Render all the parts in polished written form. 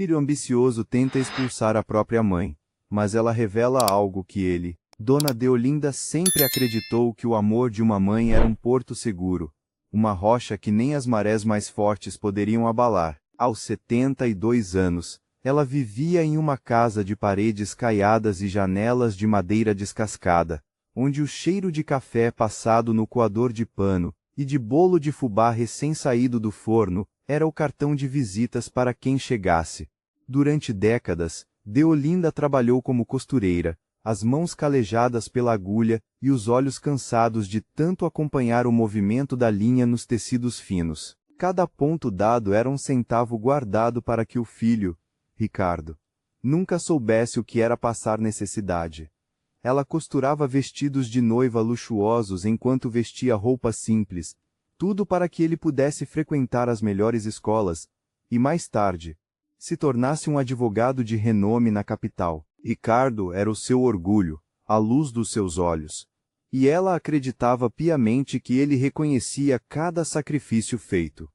filho ambicioso tenta expulsar a própria mãe, mas ela revela algo que ele, Dona Deolinda, sempre acreditou: que o amor de uma mãe era um porto seguro, uma rocha que nem as marés mais fortes poderiam abalar. Aos 72 anos, ela vivia em uma casa de paredes caiadas e janelas de madeira descascada, onde o cheiro de café passado no coador de pano, e de bolo de fubá recém-saído do forno, era o cartão de visitas para quem chegasse. Durante décadas, Deolinda trabalhou como costureira, as mãos calejadas pela agulha e os olhos cansados de tanto acompanhar o movimento da linha nos tecidos finos. Cada ponto dado era um centavo guardado para que o filho, Ricardo, nunca soubesse o que era passar necessidade. Ela costurava vestidos de noiva luxuosos enquanto vestia roupas simples, tudo para que ele pudesse frequentar as melhores escolas, e mais tarde, se tornasse um advogado de renome na capital. Ricardo era o seu orgulho, a luz dos seus olhos. E ela acreditava piamente que ele reconhecia cada sacrifício feito.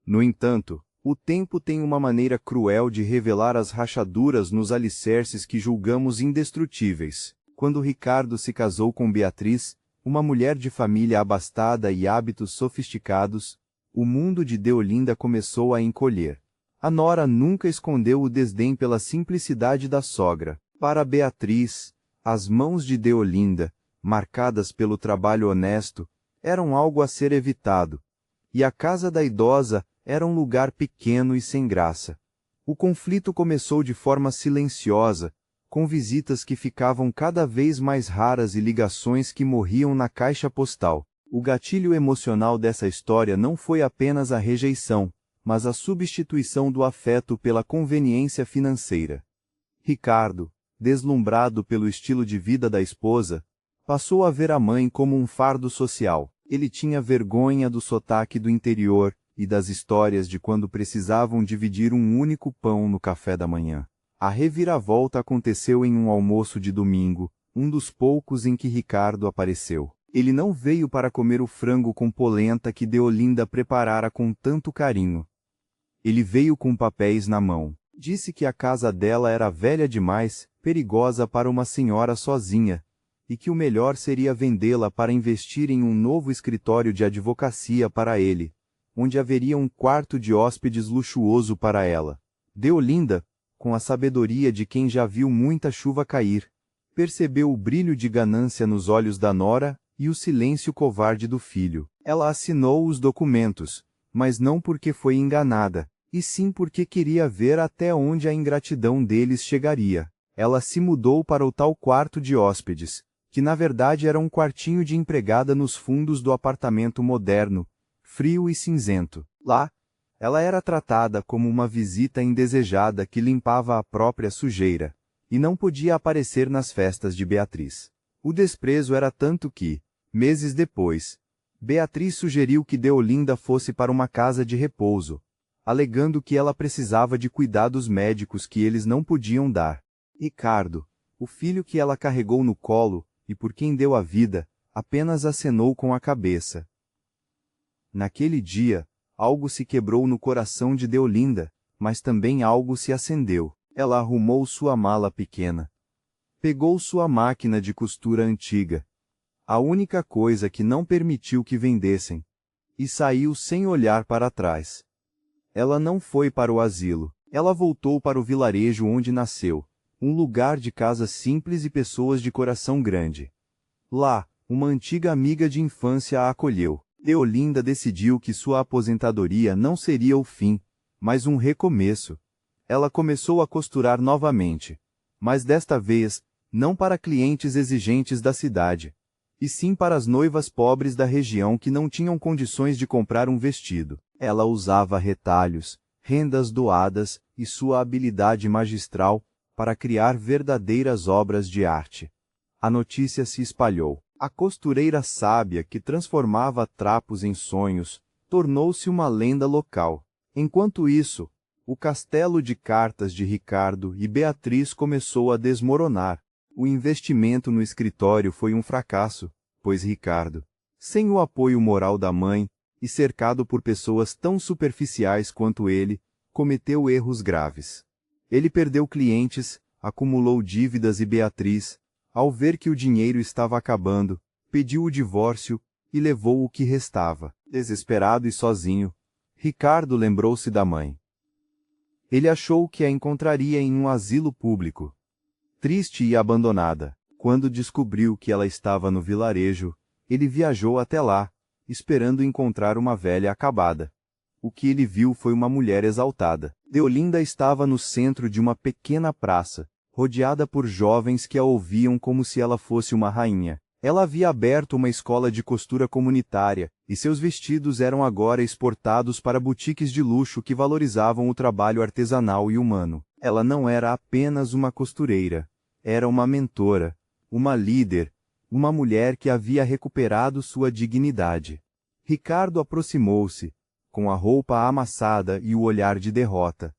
No entanto, o tempo tem uma maneira cruel de revelar as rachaduras nos alicerces que julgamos indestrutíveis. Quando Ricardo se casou com Beatriz, uma mulher de família abastada e hábitos sofisticados, o mundo de Deolinda começou a encolher. A nora nunca escondeu o desdém pela simplicidade da sogra. Para Beatriz, as mãos de Deolinda, marcadas pelo trabalho honesto, eram algo a ser evitado, e a casa da idosa era um lugar pequeno e sem graça. O conflito começou de forma silenciosa, com visitas que ficavam cada vez mais raras e ligações que morriam na caixa postal. O gatilho emocional dessa história não foi apenas a rejeição, mas a substituição do afeto pela conveniência financeira. Ricardo, deslumbrado pelo estilo de vida da esposa, passou a ver a mãe como um fardo social. Ele tinha vergonha do sotaque do interior e das histórias de quando precisavam dividir um único pão no café da manhã. A reviravolta aconteceu em um almoço de domingo, um dos poucos em que Ricardo apareceu. Ele não veio para comer o frango com polenta que Deolinda preparara com tanto carinho. Ele veio com papéis na mão. Disse que a casa dela era velha demais, perigosa para uma senhora sozinha, e que o melhor seria vendê-la para investir em um novo escritório de advocacia para ele, onde haveria um quarto de hóspedes luxuoso para ela. Deolinda, com a sabedoria de quem já viu muita chuva cair, percebeu o brilho de ganância nos olhos da nora e o silêncio covarde do filho. Ela assinou os documentos, mas não porque foi enganada, e sim porque queria ver até onde a ingratidão deles chegaria. Ela se mudou para o tal quarto de hóspedes, que na verdade era um quartinho de empregada nos fundos do apartamento moderno, frio e cinzento. Lá, ela era tratada como uma visita indesejada que limpava a própria sujeira, e não podia aparecer nas festas de Beatriz. O desprezo era tanto que, meses depois, Beatriz sugeriu que Deolinda fosse para uma casa de repouso, alegando que ela precisava de cuidados médicos que eles não podiam dar. Ricardo, o filho que ela carregou no colo, e por quem deu a vida, apenas acenou com a cabeça. Naquele dia, algo se quebrou no coração de Deolinda, mas também algo se acendeu. Ela arrumou sua mala pequena. Pegou sua máquina de costura antiga, a única coisa que não permitiu que vendessem, e saiu sem olhar para trás. Ela não foi para o asilo. Ela voltou para o vilarejo onde nasceu, um lugar de casas simples e pessoas de coração grande. Lá, uma antiga amiga de infância a acolheu. Deolinda decidiu que sua aposentadoria não seria o fim, mas um recomeço. Ela começou a costurar novamente, mas desta vez, não para clientes exigentes da cidade, e sim para as noivas pobres da região que não tinham condições de comprar um vestido. Ela usava retalhos, rendas doadas e sua habilidade magistral para criar verdadeiras obras de arte. A notícia se espalhou. A costureira sábia que transformava trapos em sonhos tornou-se uma lenda local. Enquanto isso, o castelo de cartas de Ricardo e Beatriz começou a desmoronar. O investimento no escritório foi um fracasso, pois Ricardo, sem o apoio moral da mãe e cercado por pessoas tão superficiais quanto ele, cometeu erros graves. Ele perdeu clientes, acumulou dívidas e Beatriz, ao ver que o dinheiro estava acabando, pediu o divórcio e levou o que restava. Desesperado e sozinho, Ricardo lembrou-se da mãe. Ele achou que a encontraria em um asilo público. Triste e abandonada, quando descobriu que ela estava no vilarejo, ele viajou até lá, esperando encontrar uma velha acabada. O que ele viu foi uma mulher exaltada. Deolinda estava no centro de uma pequena praça, rodeada por jovens que a ouviam como se ela fosse uma rainha. Ela havia aberto uma escola de costura comunitária, e seus vestidos eram agora exportados para boutiques de luxo que valorizavam o trabalho artesanal e humano. Ela não era apenas uma costureira, era uma mentora, uma líder, uma mulher que havia recuperado sua dignidade. Ricardo aproximou-se, com a roupa amassada e o olhar de derrota,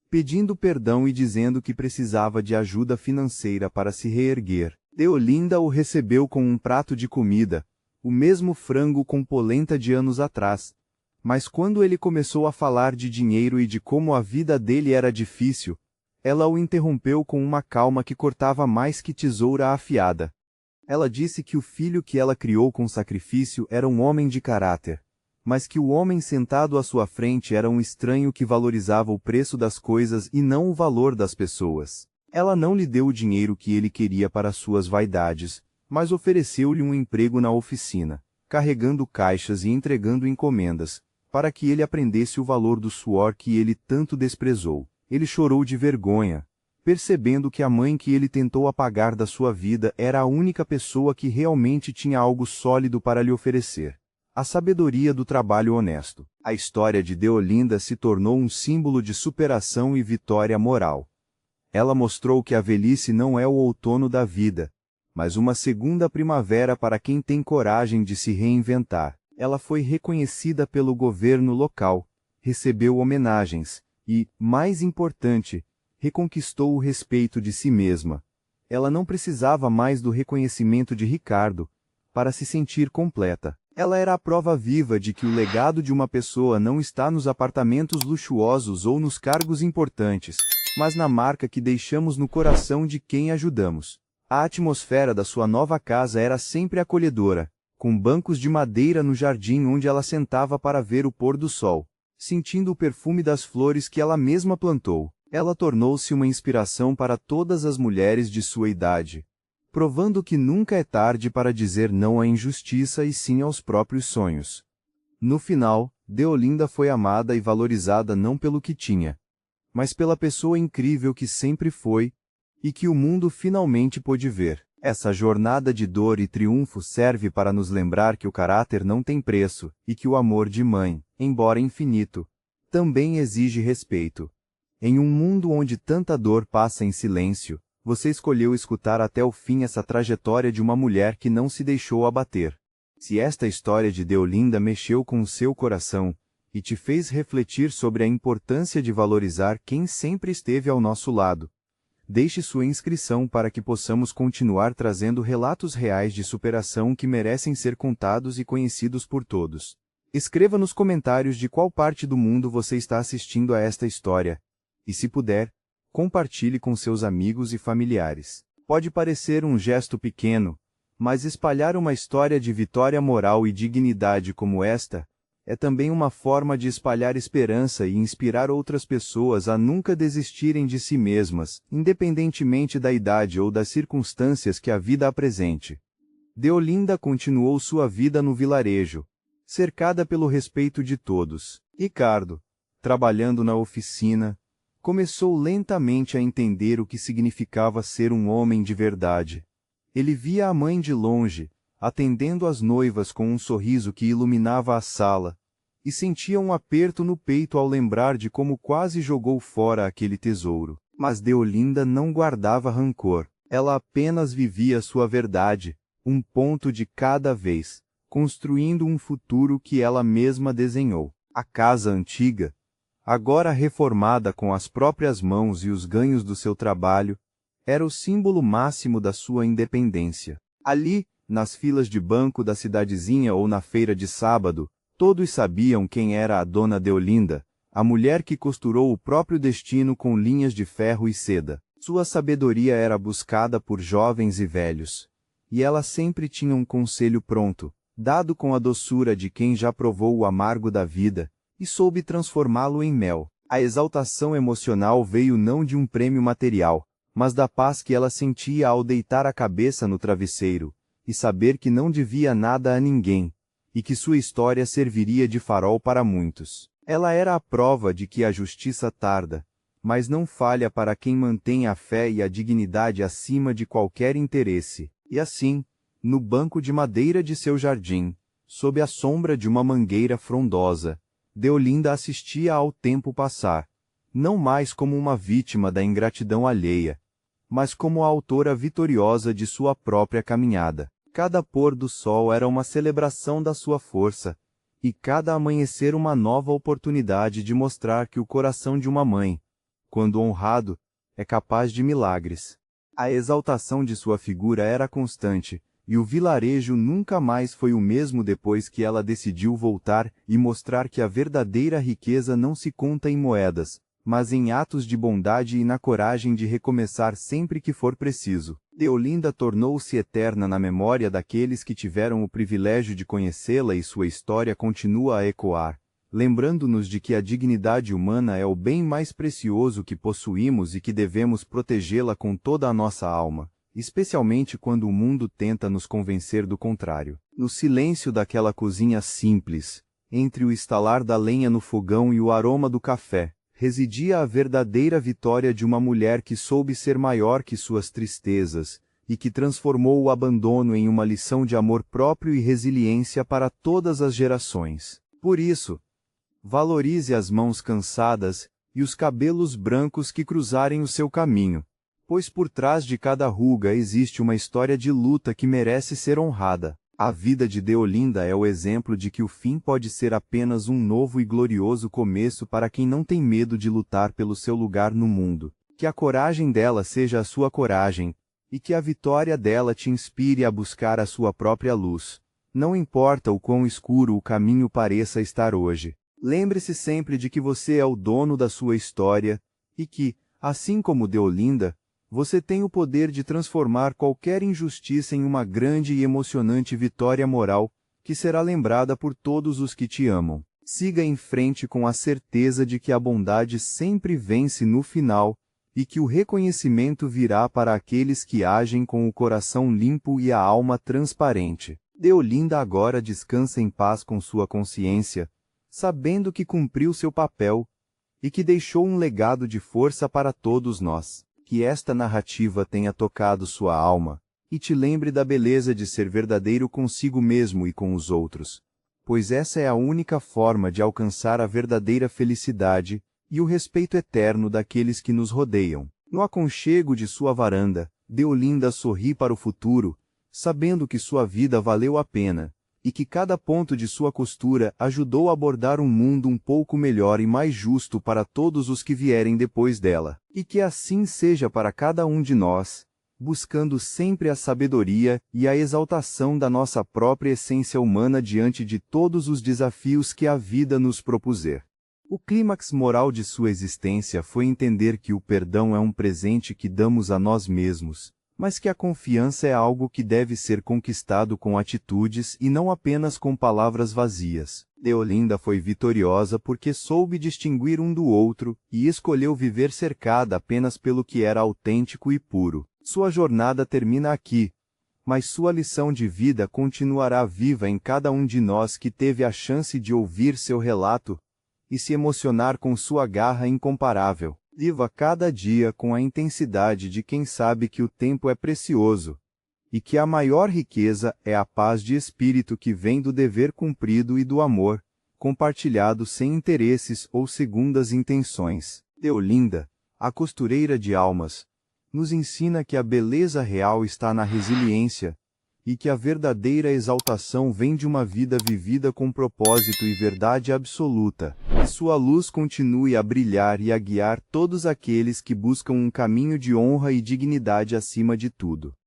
pedindo perdão e dizendo que precisava de ajuda financeira para se reerguer. Deolinda o recebeu com um prato de comida, o mesmo frango com polenta de anos atrás. Mas quando ele começou a falar de dinheiro e de como a vida dele era difícil, ela o interrompeu com uma calma que cortava mais que tesoura afiada. Ela disse que o filho que ela criou com sacrifício era um homem de caráter, mas que o homem sentado à sua frente era um estranho que valorizava o preço das coisas e não o valor das pessoas. Ela não lhe deu o dinheiro que ele queria para suas vaidades, mas ofereceu-lhe um emprego na oficina, carregando caixas e entregando encomendas, para que ele aprendesse o valor do suor que ele tanto desprezou. Ele chorou de vergonha, percebendo que a mãe que ele tentou apagar da sua vida era a única pessoa que realmente tinha algo sólido para lhe oferecer: a sabedoria do trabalho honesto. A história de Deolinda se tornou um símbolo de superação e vitória moral. Ela mostrou que a velhice não é o outono da vida, mas uma segunda primavera para quem tem coragem de se reinventar. Ela foi reconhecida pelo governo local, recebeu homenagens e, mais importante, reconquistou o respeito de si mesma. Ela não precisava mais do reconhecimento de Ricardo para se sentir completa. Ela era a prova viva de que o legado de uma pessoa não está nos apartamentos luxuosos ou nos cargos importantes, mas na marca que deixamos no coração de quem ajudamos. A atmosfera da sua nova casa era sempre acolhedora, com bancos de madeira no jardim onde ela sentava para ver o pôr do sol, sentindo o perfume das flores que ela mesma plantou. Ela tornou-se uma inspiração para todas as mulheres de sua idade, provando que nunca é tarde para dizer não à injustiça e sim aos próprios sonhos. No final, Deolinda foi amada e valorizada não pelo que tinha, mas pela pessoa incrível que sempre foi, e que o mundo finalmente pôde ver. Essa jornada de dor e triunfo serve para nos lembrar que o caráter não tem preço, e que o amor de mãe, embora infinito, também exige respeito. Em um mundo onde tanta dor passa em silêncio, você escolheu escutar até o fim essa trajetória de uma mulher que não se deixou abater. Se esta história de Deolinda mexeu com o seu coração, e te fez refletir sobre a importância de valorizar quem sempre esteve ao nosso lado, deixe sua inscrição para que possamos continuar trazendo relatos reais de superação que merecem ser contados e conhecidos por todos. Escreva nos comentários de qual parte do mundo você está assistindo a esta história, e se puder, compartilhe com seus amigos e familiares. Pode parecer um gesto pequeno, mas espalhar uma história de vitória moral e dignidade como esta é também uma forma de espalhar esperança e inspirar outras pessoas a nunca desistirem de si mesmas, independentemente da idade ou das circunstâncias que a vida apresente. Deolinda continuou sua vida no vilarejo, cercada pelo respeito de todos. Ricardo, trabalhando na oficina, começou lentamente a entender o que significava ser um homem de verdade. Ele via a mãe de longe, atendendo as noivas com um sorriso que iluminava a sala, e sentia um aperto no peito ao lembrar de como quase jogou fora aquele tesouro. Mas Deolinda não guardava rancor. Ela apenas vivia sua verdade, um ponto de cada vez, construindo um futuro que ela mesma desenhou. A casa antiga, agora reformada com as próprias mãos e os ganhos do seu trabalho, era o símbolo máximo da sua independência. Ali, nas filas de banco da cidadezinha ou na feira de sábado, todos sabiam quem era a dona Deolinda, a mulher que costurou o próprio destino com linhas de ferro e seda. Sua sabedoria era buscada por jovens e velhos, e ela sempre tinha um conselho pronto, dado com a doçura de quem já provou o amargo da vida, e soube transformá-lo em mel. A exaltação emocional veio não de um prêmio material, mas da paz que ela sentia ao deitar a cabeça no travesseiro, e saber que não devia nada a ninguém, e que sua história serviria de farol para muitos. Ela era a prova de que a justiça tarda, mas não falha para quem mantém a fé e a dignidade acima de qualquer interesse. E assim, no banco de madeira de seu jardim, sob a sombra de uma mangueira frondosa, Deolinda assistia ao tempo passar, não mais como uma vítima da ingratidão alheia, mas como a autora vitoriosa de sua própria caminhada. Cada pôr do sol era uma celebração da sua força, e cada amanhecer uma nova oportunidade de mostrar que o coração de uma mãe, quando honrado, é capaz de milagres. A exaltação de sua figura era constante, e o vilarejo nunca mais foi o mesmo depois que ela decidiu voltar e mostrar que a verdadeira riqueza não se conta em moedas, mas em atos de bondade e na coragem de recomeçar sempre que for preciso. Deolinda tornou-se eterna na memória daqueles que tiveram o privilégio de conhecê-la e sua história continua a ecoar, lembrando-nos de que a dignidade humana é o bem mais precioso que possuímos e que devemos protegê-la com toda a nossa alma, especialmente quando o mundo tenta nos convencer do contrário. No silêncio daquela cozinha simples, entre o estalar da lenha no fogão e o aroma do café, residia a verdadeira vitória de uma mulher que soube ser maior que suas tristezas, e que transformou o abandono em uma lição de amor próprio e resiliência para todas as gerações. Por isso, valorize as mãos cansadas e os cabelos brancos que cruzarem o seu caminho, pois por trás de cada ruga existe uma história de luta que merece ser honrada. A vida de Deolinda é o exemplo de que o fim pode ser apenas um novo e glorioso começo para quem não tem medo de lutar pelo seu lugar no mundo. Que a coragem dela seja a sua coragem, e que a vitória dela te inspire a buscar a sua própria luz. Não importa o quão escuro o caminho pareça estar hoje. Lembre-se sempre de que você é o dono da sua história, e que, assim como Deolinda, você tem o poder de transformar qualquer injustiça em uma grande e emocionante vitória moral, que será lembrada por todos os que te amam. Siga em frente com a certeza de que a bondade sempre vence no final, e que o reconhecimento virá para aqueles que agem com o coração limpo e a alma transparente. Deolinda agora descansa em paz com sua consciência, sabendo que cumpriu seu papel, e que deixou um legado de força para todos nós. Que esta narrativa tenha tocado sua alma, e te lembre da beleza de ser verdadeiro consigo mesmo e com os outros, pois essa é a única forma de alcançar a verdadeira felicidade e o respeito eterno daqueles que nos rodeiam. No aconchego de sua varanda, Deolinda sorri para o futuro, sabendo que sua vida valeu a pena, e que cada ponto de sua costura ajudou a bordar um mundo um pouco melhor e mais justo para todos os que vierem depois dela. E que assim seja para cada um de nós, buscando sempre a sabedoria e a exaltação da nossa própria essência humana diante de todos os desafios que a vida nos propuser. O clímax moral de sua existência foi entender que o perdão é um presente que damos a nós mesmos, mas que a confiança é algo que deve ser conquistado com atitudes e não apenas com palavras vazias. Deolinda foi vitoriosa porque soube distinguir um do outro e escolheu viver cercada apenas pelo que era autêntico e puro. Sua jornada termina aqui, mas sua lição de vida continuará viva em cada um de nós que teve a chance de ouvir seu relato e se emocionar com sua garra incomparável. Viva cada dia com a intensidade de quem sabe que o tempo é precioso, e que a maior riqueza é a paz de espírito que vem do dever cumprido e do amor, compartilhado sem interesses ou segundas intenções. Deolinda, a costureira de almas, nos ensina que a beleza real está na resiliência, e que a verdadeira exaltação vem de uma vida vivida com propósito e verdade absoluta. Que sua luz continue a brilhar e a guiar todos aqueles que buscam um caminho de honra e dignidade acima de tudo.